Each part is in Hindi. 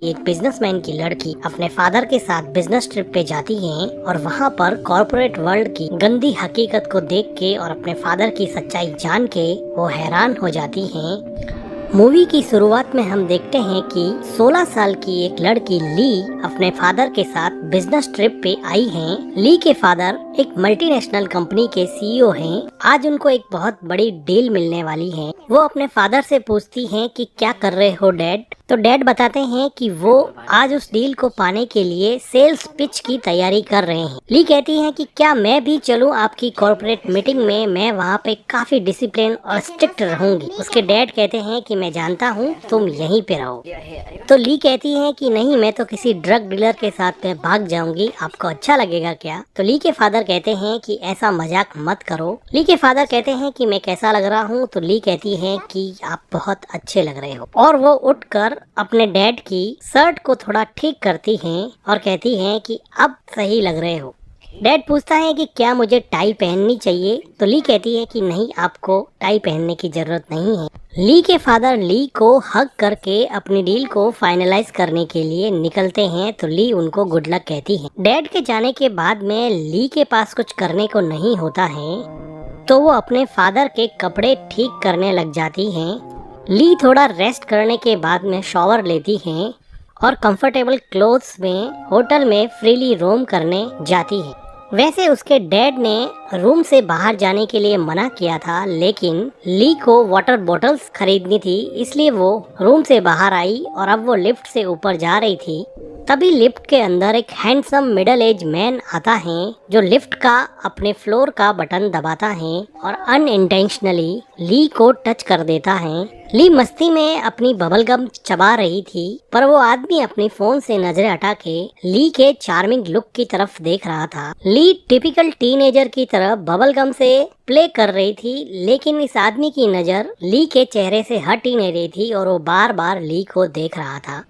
एक बिजनेसमैन की लड़की अपने फादर के साथ बिजनेस ट्रिप पे जाती है और वहाँ पर कॉर्पोरेट वर्ल्ड की गंदी हकीकत को देख के और अपने फादर की सच्चाई जान के वो हैरान हो जाती हैं। मूवी की शुरुआत में हम देखते हैं कि 16 साल की एक लड़की ली अपने फादर के साथ बिजनेस ट्रिप पे आई हैं। ली के फादर एक मल्टीनेशनल कंपनी के सीईओ हैं। आज उनको एक बहुत बड़ी डील मिलने वाली है। वो अपने फादर से पूछती हैं कि क्या कर रहे हो डैड। तो डैड बताते हैं कि वो आज उस डील को पाने के लिए सेल्स पिच की तैयारी कर रहे हैं। ली कहती है कि क्या मैं भी चलूं आपकी कॉर्पोरेट मीटिंग में, मैं वहाँ पे काफी डिसिप्लिन और स्ट्रिक्ट रहूंगी। उसके डैड कहते हैं कि मैं जानता हूँ तुम यहीं पे रहो। तो ली कहती है कि नहीं, मैं तो किसी ड्रग डीलर के साथ में भाग जाऊंगी, आपको अच्छा लगेगा क्या। तो ली के फादर कहते हैं कि ऐसा मजाक मत करो। ली के फादर कहते हैं कि मैं कैसा लग रहा हूँ। तो ली कहती है कि आप बहुत अच्छे लग रहे हो और वो उठकर अपने डैड की शर्ट को थोड़ा ठीक करती हैं और कहती हैं कि अब सही लग रहे हो। डैड पूछता है कि क्या मुझे टाई पहननी चाहिए। तो ली कहती है कि नहीं, आपको टाई पहनने की जरूरत नहीं है। ली के फादर ली को हग करके अपनी डील को फाइनलाइज करने के लिए निकलते हैं। तो ली उनको गुड लक कहती है। डैड के जाने के बाद में ली के पास कुछ करने को नहीं होता है, तो वो अपने फादर के कपड़े ठीक करने लग जाती हैं। ली थोड़ा रेस्ट करने के बाद में शॉवर लेती हैं और कंफर्टेबल क्लोथ्स में होटल में फ्रीली रोम करने जाती है। वैसे उसके डैड ने रूम से बाहर जाने के लिए मना किया था, लेकिन ली को वाटर बॉटल्स खरीदनी थी, इसलिए वो रूम से बाहर आई और अब वो लिफ्ट से ऊपर जा रही थी। तभी लिफ्ट के अंदर एक हैंडसम मिडल एज मैन आता है जो लिफ्ट का अपने फ्लोर का बटन दबाता है और अनइंटेंशनली ली को टच कर देता है। ली मस्ती में अपनी बबल गम चबा रही थी, पर वो आदमी अपनी फोन से नजरें हटा के ली के चार्मिंग लुक की तरफ देख रहा था। ली टिपिकल टीनेजर की तरह बबल गम से प्ले कर रही थी, लेकिन इस आदमी की नजर ली के चेहरे से हट ही नहीं रही थी और वो बार बार ली को देख रहा था।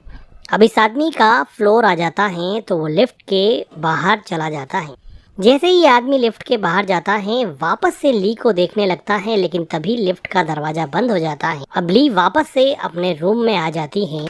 अब इस आदमी का फ्लोर आ जाता है तो वो लिफ्ट के बाहर चला जाता है। जैसे ही आदमी लिफ्ट के बाहर जाता है, वापस से ली को देखने लगता है, लेकिन तभी लिफ्ट का दरवाजा बंद हो जाता है। अब ली वापस से अपने रूम में आ जाती है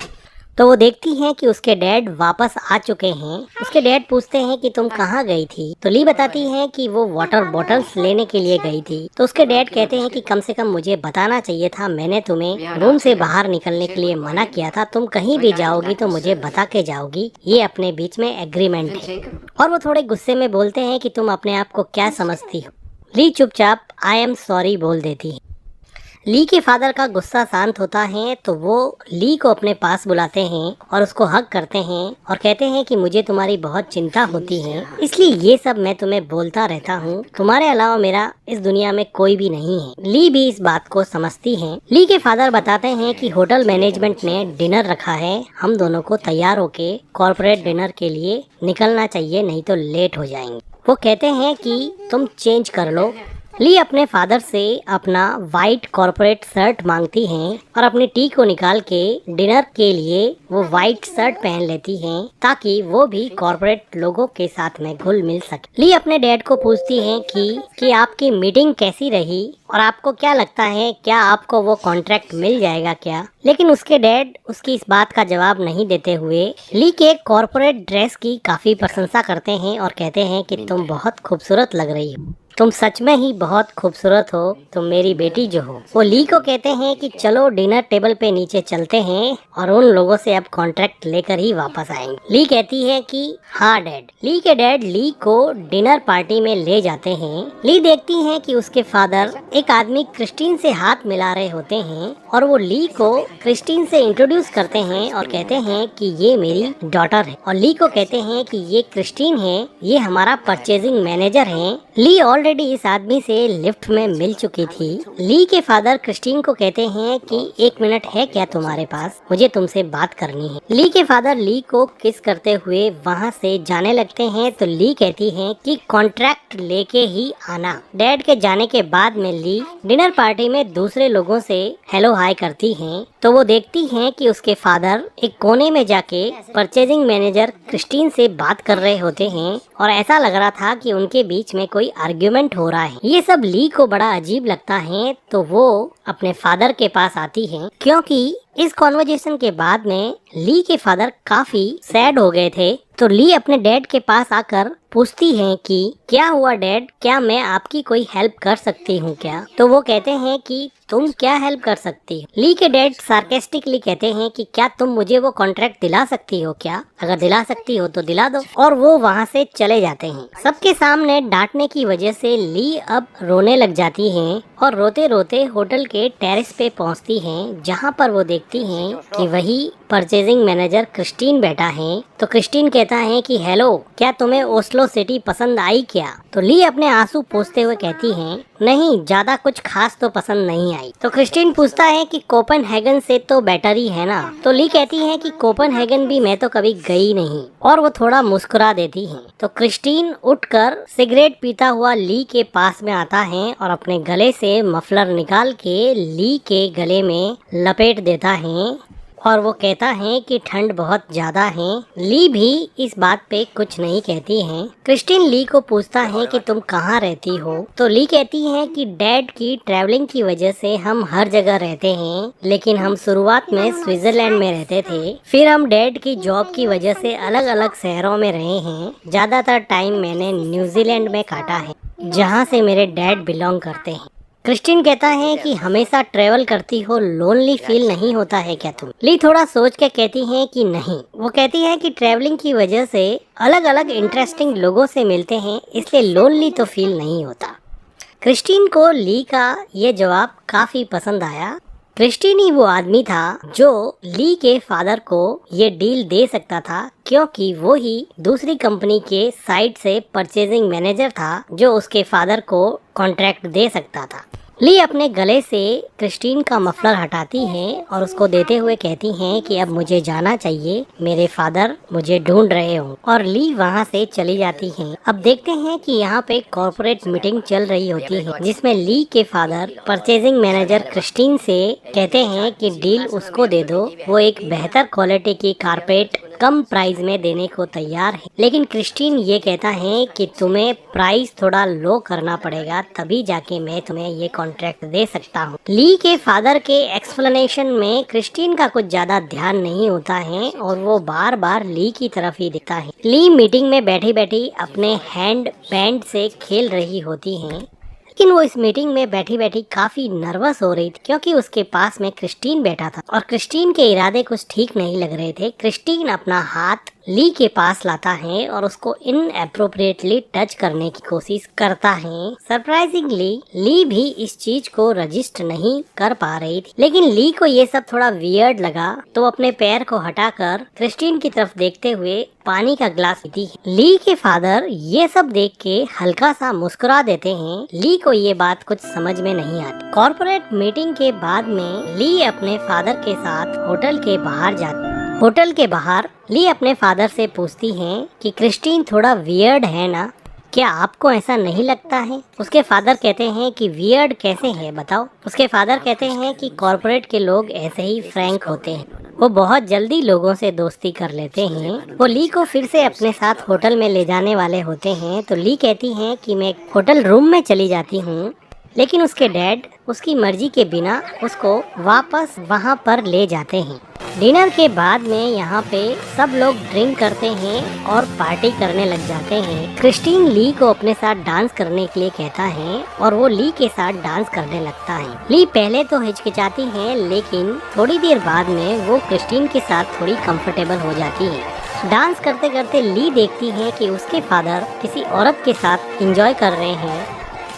तो वो देखती हैं कि उसके डैड वापस आ चुके हैं। उसके डैड पूछते हैं कि तुम कहाँ गई थी। तो ली बताती है कि वो वाटर बॉटल्स लेने के लिए गई थी। तो उसके डैड कहते हैं कि कम से कम मुझे बताना चाहिए था, मैंने तुम्हें रूम से बाहर निकलने के लिए मना किया था, तुम कहीं भी जाओगी तो मुझे बता के जाओगी, ये अपने बीच में एग्रीमेंट है। और वो थोड़े गुस्से में बोलते हैं कि तुम अपने आप को क्या समझती हो। ली चुपचाप आई एम सॉरी बोल देती है। ली के फादर का गुस्सा शांत होता है तो वो ली को अपने पास बुलाते हैं और उसको हग करते हैं और कहते हैं कि मुझे तुम्हारी बहुत चिंता होती है, इसलिए ये सब मैं तुम्हें बोलता रहता हूँ, तुम्हारे अलावा मेरा इस दुनिया में कोई भी नहीं है। ली भी इस बात को समझती है। ली के फादर बताते हैं कि होटल मैनेजमेंट ने डिनर रखा है, हम दोनों को तैयार होके कॉर्पोरेट डिनर के लिए निकलना चाहिए, नहीं तो लेट हो जाएंगे। वो कहते हैं कि तुम चेंज कर लो। ली अपने फादर से अपना वाइट कॉर्पोरेट शर्ट मांगती हैं और अपनी टी को निकाल के डिनर के लिए वो वाइट शर्ट पहन लेती हैं, ताकि वो भी कॉर्पोरेट लोगों के साथ में घुल मिल सके। ली अपने डैड को पूछती हैं कि आपकी मीटिंग कैसी रही और आपको क्या लगता है, क्या आपको वो कॉन्ट्रैक्ट मिल जाएगा क्या। लेकिन उसके डैड उसकी इस बात का जवाब नहीं देते हुए ली के कॉर्पोरेट ड्रेस की काफी प्रशंसा करते हैं और कहते हैं कि तुम बहुत खूबसूरत लग रही हो, तुम सच में ही बहुत खूबसूरत हो, तुम मेरी बेटी जो हो। वो ली को कहते हैं कि चलो डिनर टेबल पे नीचे चलते हैं और उन लोगों से अब कॉन्ट्रैक्ट लेकर ही वापस आएंगे। ली कहती है कि हाँ डैड। ली के डैड ली को डिनर पार्टी में ले जाते हैं। ली देखती है कि उसके फादर एक आदमी क्रिस्टीन से हाथ मिला रहे होते हैं और वो ली को क्रिस्टीन से इंट्रोड्यूस करते हैं और कहते हैं कि ये मेरी डॉटर है। और ली को कहते हैं कि ये क्रिस्टीन है, ये हमारा परचेजिंग मैनेजर है। ली ऑलरेडी इस आदमी से लिफ्ट में मिल चुकी थी। ली के फादर क्रिस्टीन को कहते हैं कि 1 मिनट है क्या तुम्हारे पास, मुझे तुमसे बात करनी है। ली के फादर ली को किस करते हुए वहाँ से जाने लगते हैं तो ली कहती है कि कॉन्ट्रैक्ट लेके ही आना। डैड के जाने के बाद में ली डिनर पार्टी में दूसरे लोगों से हेलो हाय करती हैं तो वो देखती हैं कि उसके फादर एक कोने में जाके परचेजिंग मैनेजर क्रिस्टीन से बात कर रहे होते हैं और ऐसा लग रहा था कि उनके बीच में कोई आर्ग्यूमेंट हो रहा है। ये सब ली को बड़ा अजीब लगता है तो वो अपने फादर के पास आती है, क्योंकि इस कॉन्वर्जेशन के बाद में ली के फादर काफी सैड हो गए थे। तो ली अपने डैड के पास आकर पूछती हैं कि क्या हुआ डैड, क्या मैं आपकी कोई हेल्प कर सकती हूँ क्या? तो वो कहते हैं कि तुम क्या हेल्प कर सकती हो? ली के डैड सार्केस्टिकली कहते हैं कि क्या तुम मुझे वो कॉन्ट्रैक्ट दिला सकती हो क्या? अगर दिला सकती हो तो दिला दो। और वो वहाँ से चले जाते हैं। सबके सामने डांटने की वजह से ली अब रोने लग जाती हैं और रोते रोते होटल के टेरेस पे पहुँचती हैं, जहाँ पर वो देखती हैं कि वही परचेजिंग मैनेजर क्रिस्टीन बैठा है। तो क्रिस्टीन कहता है कि हेलो, क्या तुम्हें ओस्लो सिटी पसंद आई क्या? तो ली अपने आंसू पोंछते हुए कहती है नहीं, ज्यादा कुछ खास तो पसंद नहीं आई। तो क्रिस्टीन पूछता है कि कोपेनहेगन से तो बेटर ही है ना? तो ली कहती है कि कोपेनहेगन भी मैं तो कभी गई नहीं, और वो थोड़ा मुस्कुरा देती है। तो क्रिस्टीन उठकर सिगरेट पीता हुआ ली के पास में आता है और अपने गले से मफलर निकाल के ली के गले में लपेट देता है और वो कहता है कि ठंड बहुत ज्यादा है। ली भी इस बात पे कुछ नहीं कहती है। क्रिस्टीन ली को पूछता है कि तुम कहाँ रहती हो? तो ली कहती है कि डैड की ट्रैवलिंग की वजह से हम हर जगह रहते हैं, लेकिन हम शुरुआत में स्विट्जरलैंड में रहते थे, फिर हम डैड की जॉब की वजह से अलग अलग शहरों में रहे हैं। ज्यादातर टाइम मैंने न्यूजीलैंड में काटा है, जहाँ से मेरे डैड बिलोंग करते हैं। क्रिस्टीन कहता है कि हमेशा ट्रेवल करती हो, लोनली फील नहीं होता है क्या तुम? ली थोड़ा सोच के कहती है कि नहीं। वो कहती है कि ट्रेवलिंग की वजह से अलग अलग इंटरेस्टिंग लोगों से मिलते हैं, इसलिए लोनली तो फील नहीं होता। क्रिस्टीन को ली का ये जवाब काफी पसंद आया। क्रिस्टीन ही वो आदमी था जो ली के फादर को ये डील दे सकता था, क्योंकि वो ही दूसरी कंपनी के साइड से परचेजिंग मैनेजर था जो उसके फादर को कॉन्ट्रैक्ट दे सकता था। ली अपने गले से क्रिस्टीन का मफलर हटाती है और उसको देते हुए कहती हैं कि अब मुझे जाना चाहिए, मेरे फादर मुझे ढूंढ रहे हो। और ली वहाँ से चली जाती हैं। अब देखते हैं कि यहाँ पे कॉर्पोरेट मीटिंग चल रही होती है, जिसमें ली के फादर परचेजिंग मैनेजर क्रिस्टीन से कहते हैं कि डील उसको दे दो, वो एक बेहतर क्वालिटी की कारपेट कम प्राइस में देने को तैयार है। लेकिन क्रिस्टीन ये कहता है कि तुम्हें प्राइस थोड़ा लो करना पड़ेगा, तभी जाके मैं तुम्हें ये कॉन्ट्रैक्ट दे सकता हूँ। ली के फादर के एक्सप्लेनेशन में क्रिस्टीन का कुछ ज्यादा ध्यान नहीं होता है और वो बार बार ली की तरफ ही दिखता है। ली मीटिंग में बैठी बैठी अपने हैंड बैंड से खेल रही होती है, लेकिन वो इस मीटिंग में बैठी बैठी काफी नर्वस हो रही थी, क्योंकि उसके पास में क्रिस्टीन बैठा था और क्रिस्टीन के इरादे कुछ ठीक नहीं लग रहे थे। क्रिस्टीन अपना हाथ ली के पास लाता है और उसको इनएप्रोप्रिएटली टच करने की कोशिश करता है। सरप्राइजिंगली ली भी इस चीज को रजिस्ट नहीं कर पा रही थी, लेकिन ली को ये सब थोड़ा वियर्ड लगा, तो अपने पैर को हटाकर क्रिस्टीन की तरफ देखते हुए पानी का ग्लास पीती है। ली के फादर ये सब देख के हल्का सा मुस्कुरा देते हैं। ली को ये बात कुछ समझ में नहीं आती। कॉर्पोरेट मीटिंग के बाद में ली अपने फादर के साथ होटल के बाहर जाती। होटल के बाहर ली अपने फादर से पूछती हैं कि क्रिस्टीन थोड़ा वियर्ड है ना, क्या आपको ऐसा नहीं लगता है? उसके फादर कहते हैं कि वियर्ड कैसे है बताओ। उसके फादर कहते हैं कि कॉर्पोरेट के लोग ऐसे ही फ्रैंक होते हैं, वो बहुत जल्दी लोगों से दोस्ती कर लेते हैं। वो ली को फिर से अपने साथ होटल में ले जाने वाले होते हैं, तो ली कहती हैं कि मैं होटल रूम में चली जाती हूँ, लेकिन उसके डैड उसकी मर्जी के बिना उसको वापस वहाँ पर ले जाते हैं। डिनर के बाद में यहाँ पे सब लोग ड्रिंक करते हैं और पार्टी करने लग जाते हैं। क्रिस्टीन ली को अपने साथ डांस करने के लिए कहता है और वो ली के साथ डांस करने लगता है। ली पहले तो हिचकिचाती है, लेकिन थोड़ी देर बाद में वो क्रिस्टीन के साथ थोड़ी कंफर्टेबल हो जाती है। डांस करते करते ली देखती है कि उसके फादर किसी औरत के साथ एंजॉय कर रहे हैं,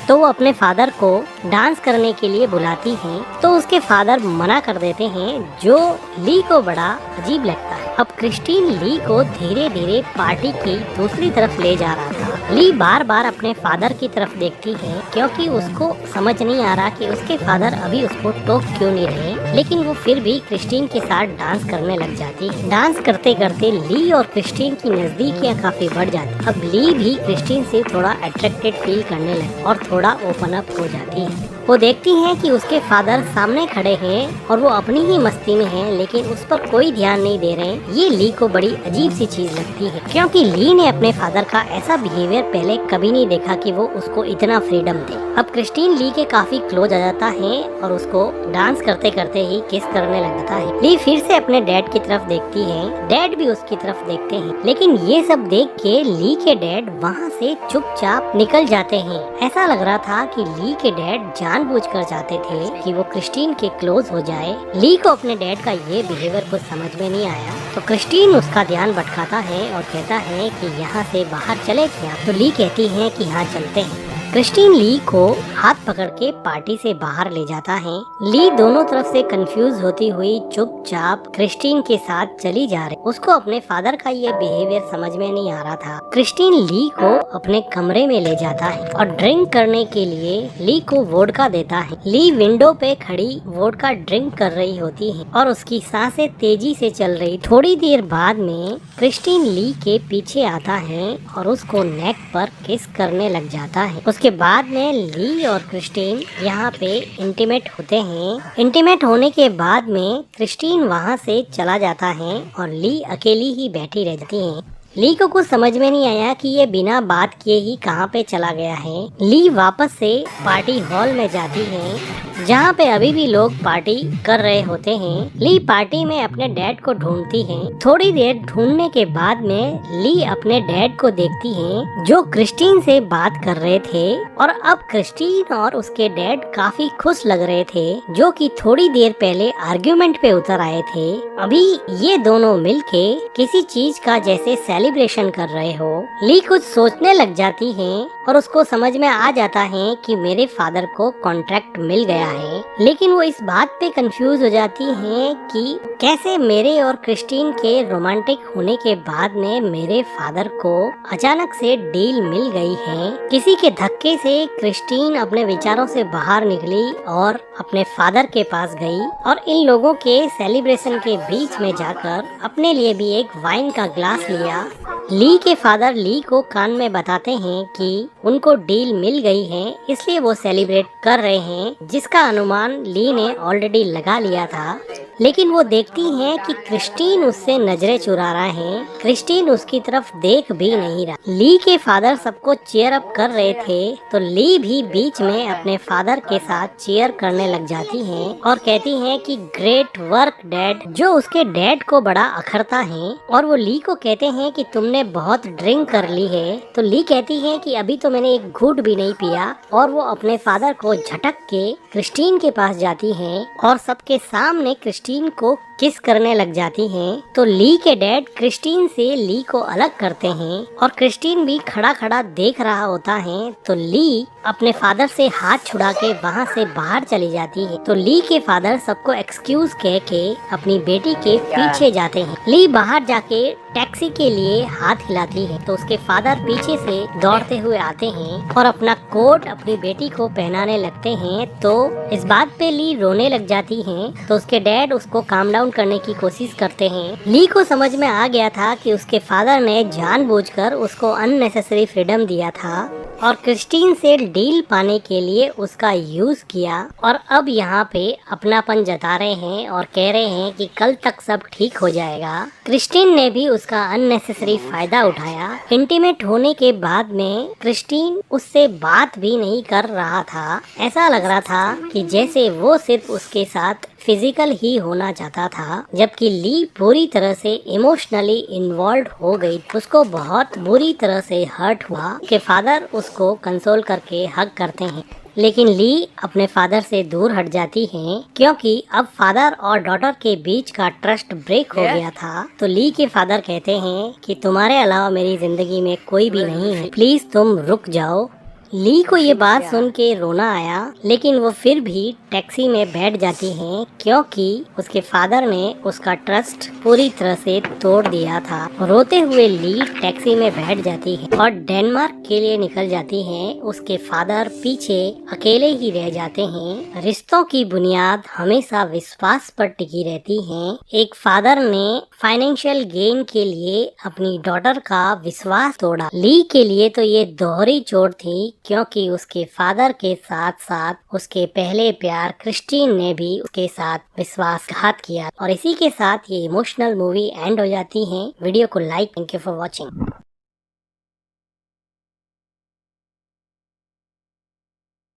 तो वो अपने फादर को डांस करने के लिए बुलाती हैं, तो उसके फादर मना कर देते हैं, जो ली को बड़ा अजीब लगता है। अब क्रिस्टीन ली को धीरे धीरे पार्टी की दूसरी तरफ ले जा रहा था। ली बार बार अपने फादर की तरफ देखती है, क्योंकि उसको समझ नहीं आ रहा कि उसके फादर अभी उसको टोक क्यों नहीं रहे, लेकिन वो फिर भी क्रिस्टीन के साथ डांस करने लग जाती है। डांस करते करते ली और क्रिस्टीन की नजदीकियाँ काफी बढ़ जाती। अब ली भी क्रिस्टीन से थोड़ा अट्रैक्टेड फील करने लगी और थोड़ा ओपन अप हो जाती है। वो देखती है कि उसके फादर सामने खड़े हैं और वो अपनी ही मस्ती में हैं, लेकिन उस पर कोई ध्यान नहीं दे रहे। ये ली को बड़ी अजीब सी चीज लगती है, क्योंकि ली ने अपने फादर का ऐसा बिहेवियर पहले कभी नहीं देखा कि वो उसको इतना फ्रीडम दे। अब क्रिस्टीन ली के काफी क्लोज आ जाता है और उसको डांस करते करते ही किस करने लग जाता है। ली फिर से अपने डैड की तरफ देखती है, डैड भी उसकी तरफ देखते हैं, लेकिन ये सब देख के ली के डैड वहाँ से चुपचाप निकल जाते हैं। ऐसा लग रहा था कि ली के डैड जानबूझकर चाहते थे कि वो क्रिस्टीन के क्लोज हो जाए। ली को अपने डैड का ये बिहेवियर कुछ समझ में नहीं आया, तो क्रिस्टीन उसका ध्यान भटकाता है और कहता है कि यहाँ से बाहर चले क्या। तो ली कहती है कि हाँ चलते हैं। क्रिस्टीन ली को हाथ पकड़ के पार्टी से बाहर ले जाता है। ली दोनों तरफ से कंफ्यूज होती हुई चुपचाप क्रिस्टीन के साथ चली जा रही। उसको अपने फादर का ये बिहेवियर समझ में नहीं आ रहा था। क्रिस्टीन ली को अपने कमरे में ले जाता है और ड्रिंक करने के लिए ली को वोडका देता है। ली विंडो पे खड़ी वोडका ड्रिंक कर रही होती है और उसकी सांसें तेजी से चल रही। थोड़ी देर बाद में क्रिस्टीन ली के पीछे आता है और उसको नेक पर किस करने लग जाता है। उसके बाद में ली और क्रिस्टीन यहाँ पे इंटीमेट होते हैं। इंटीमेट होने के बाद में क्रिस्टीन वहाँ से चला जाता है और ली अकेली ही बैठी रहती है। ली को कुछ समझ में नहीं आया कि ये बिना बात किए ही कहाँ पे चला गया है। ली वापस से पार्टी हॉल में जाती है जहाँ पे अभी भी लोग पार्टी कर रहे होते हैं। ली पार्टी में अपने डैड को ढूंढती है। थोड़ी देर ढूंढने के बाद में ली अपने डैड को देखती है जो क्रिस्टीन से बात कर रहे थे और अब क्रिस्टीन और उसके डैड काफी खुश लग रहे थे, जो कि थोड़ी देर पहले आर्ग्यूमेंट पे उतर आए थे। अभी ये दोनों मिलके किसी चीज का जैसे सेलिब्रेशन कर रहे हो। ली कुछ सोचने लग जाती है और उसको समझ में आ जाता है कि मेरे फादर को कॉन्ट्रैक्ट मिल गया है, लेकिन वो इस बात पे कंफ्यूज हो जाती है कि कैसे मेरे और क्रिस्टीन के रोमांटिक होने के बाद में मेरे फादर को अचानक से डील मिल गई है। किसी के धक्के से क्रिस्टीन अपने विचारों से बाहर निकली और अपने फादर के पास गई और इन लोगों के सेलिब्रेशन के बीच में जाकर अपने लिए भी एक वाइन का ग्लास लिया। ली के फादर ली को कान में बताते हैं कि उनको डील मिल गई है, इसलिए वो सेलिब्रेट कर रहे हैं, जिसका अनुमान ली ने ऑलरेडी लगा लिया था। लेकिन वो देखती हैं कि क्रिस्टीन उससे नजरें चुरा रहा है। क्रिस्टीन उसकी तरफ देख भी नहीं रहा। ली के फादर सबको चीयर अप कर रहे थे, तो ली भी बीच में अपने फादर के साथ चीयर करने लग जाती हैं और कहती हैं कि ग्रेट वर्क डैड, जो उसके डैड को बड़ा अखरता है। और वो ली को कहते हैं कि तुमने बहुत ड्रिंक कर ली है। तो ली कहती है कि अभी तो मैंने एक घूंट भी नहीं पिया, और वो अपने फादर को झटक के क्रिस्टीन के पास जाती है और सबके सामने क्रिस्टीन को किस करने लग जाती हैं। तो ली के डैड क्रिस्टीन से ली को अलग करते हैं और क्रिस्टीन भी खड़ा खड़ा देख रहा होता है। तो ली अपने फादर से हाथ छुड़ा के वहाँ से बाहर चली जाती है। तो ली के फादर सबको एक्सक्यूज कह के अपनी बेटी के पीछे जाते हैं। ली बाहर जाके टैक्सी के लिए हाथ हिलाती है, तो उसके फादर पीछे से दौड़ते हुए आते हैं और अपना कोट अपनी बेटी को पहनाने लगते हैं। तो इस बात पे ली रोने लग जाती है, तो उसके डैड उसको काम डाउन करने की कोशिश करते हैं। ली को समझ में आ गया था कि उसके फादर ने जानबूझकर उसको अननेसेसरी फ्रीडम दिया था और क्रिस्टीन से डील पाने के लिए उसका यूज किया, और अब यहाँ पे अपनापन जता रहे हैं और कह रहे हैं कि कल तक सब ठीक हो जाएगा। क्रिस्टीन ने भी उसका अननेसेसरी फायदा उठाया। इंटीमेट होने के बाद में क्रिस्टीन उससे बात भी नहीं कर रहा था। ऐसा लग रहा था कि जैसे वो सिर्फ उसके साथ फिजिकल ही होना चाहता था, जबकि ली पूरी तरह से इमोशनली इन्वॉल्व हो गई। उसको बहुत बुरी तरह से हर्ट हुआ कि फादर उसको कंसोल करके हग करते हैं, लेकिन ली अपने फादर से दूर हट जाती हैं, क्योंकि अब फादर और डॉटर के बीच का ट्रस्ट ब्रेक हो गया था। तो ली के फादर कहते हैं कि तुम्हारे अलावा मेरी जिंदगी में कोई भी नहीं है, प्लीज तुम रुक जाओ। ली को ये बात सुन के रोना आया, लेकिन वो फिर भी टैक्सी में बैठ जाती हैं, क्योंकि उसके फादर ने उसका ट्रस्ट पूरी तरह से तोड़ दिया था। रोते हुए ली टैक्सी में बैठ जाती है और डेनमार्क के लिए निकल जाती हैं। उसके फादर पीछे अकेले ही रह जाते हैं। रिश्तों की बुनियाद हमेशा विश्वास पर टिकी रहती है। एक फादर ने फाइनेंशियल गेन के लिए अपनी डॉटर का विश्वास तोड़ा। ली के लिए तो ये दोहरी चोट थी, क्योंकि उसके फादर के साथ साथ उसके पहले प्यार क्रिस्टीन ने भी उसके साथ विश्वासघात किया। और इसी के साथ ये इमोशनल मूवी एंड हो जाती है। वीडियो को like, thank you for watching.